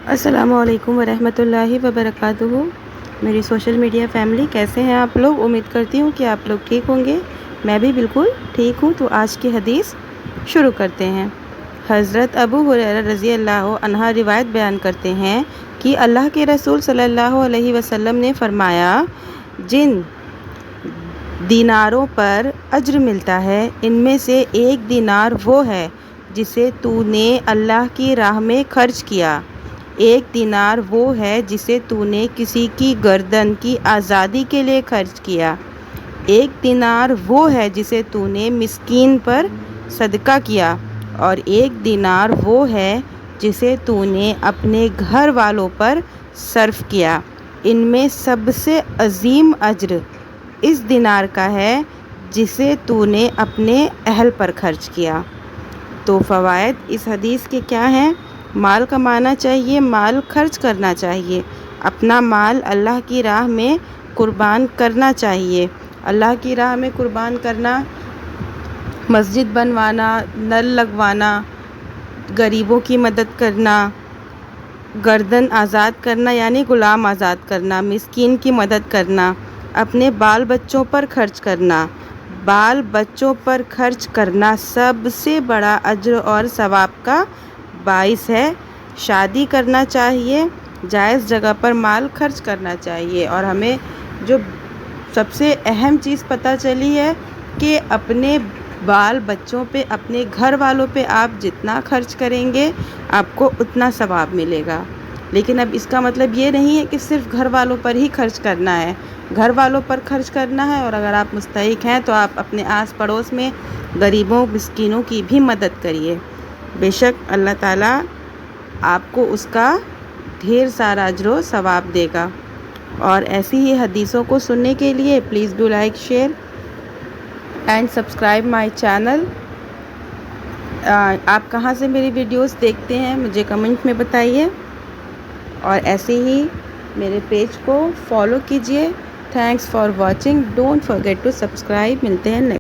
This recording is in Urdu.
السلام علیکم ورحمۃ اللہ وبرکاتہ۔ میری سوشل میڈیا فیملی، کیسے ہیں آپ لوگ؟ امید کرتی ہوں کہ آپ لوگ ٹھیک ہوں گے۔ میں بھی بالکل ٹھیک ہوں۔ تو آج کی حدیث شروع کرتے ہیں۔ حضرت ابو ہریرہ رضی اللہ عنہ روایت بیان کرتے ہیں کہ اللہ کے رسول صلی اللہ علیہ وسلم نے فرمایا، جن دیناروں پر اجر ملتا ہے ان میں سے ایک دینار وہ ہے جسے تو نے اللہ کی راہ میں خرچ کیا، ایک دینار وہ ہے جسے تو نے کسی کی گردن کی آزادی کے لیے خرچ کیا، ایک دینار وہ ہے جسے تو نے مسکین پر صدقہ کیا، اور ایک دینار وہ ہے جسے تو نے اپنے گھر والوں پر صرف کیا۔ ان میں سب سے عظیم اجر اس دینار کا ہے جسے تو نے اپنے اہل پر خرچ کیا۔ تو فوائد اس حدیث کے کیا ہیں؟ مال کمانا چاہیے، مال خرچ کرنا چاہیے، اپنا مال اللہ کی راہ میں قربان کرنا چاہیے۔ اللہ کی راہ میں قربان کرنا، مسجد بنوانا، نل لگوانا، غریبوں کی مدد کرنا، گردن آزاد کرنا یعنی غلام آزاد کرنا، مسکین کی مدد کرنا، اپنے بال بچوں پر خرچ کرنا، بال بچوں پر خرچ کرنا سب سے بڑا اجر اور ثواب کا باعث ہے۔ شادی کرنا چاہیے، جائز جگہ پر مال خرچ کرنا چاہیے۔ اور ہمیں جو سب سے اہم چیز پتہ چلی ہے کہ اپنے بال بچوں پہ، اپنے گھر والوں پہ آپ جتنا خرچ کریں گے آپ کو اتنا ثواب ملے گا۔ لیکن اب اس کا مطلب یہ نہیں ہے کہ صرف گھر والوں پر ہی خرچ کرنا ہے، گھر والوں پر خرچ کرنا ہے، اور اگر آپ مستحق ہیں تو آپ اپنے آس پڑوس میں غریبوں مسکینوں کی بھی مدد کریے۔ بے شک اللہ تعالیٰ آپ کو اس کا ڈھیر سارا اجر و ثواب دے گا۔ اور ایسی ہی حدیثوں کو سننے کے لیے please do like, share and subscribe my channel. آپ کہاں سے میری ویڈیوز دیکھتے ہیں مجھے کمنٹ میں بتائیے، اور ایسے ہی میرے پیج کو فالو کیجیے۔ Thanks for watching, don't forget to subscribe. ملتے ہیں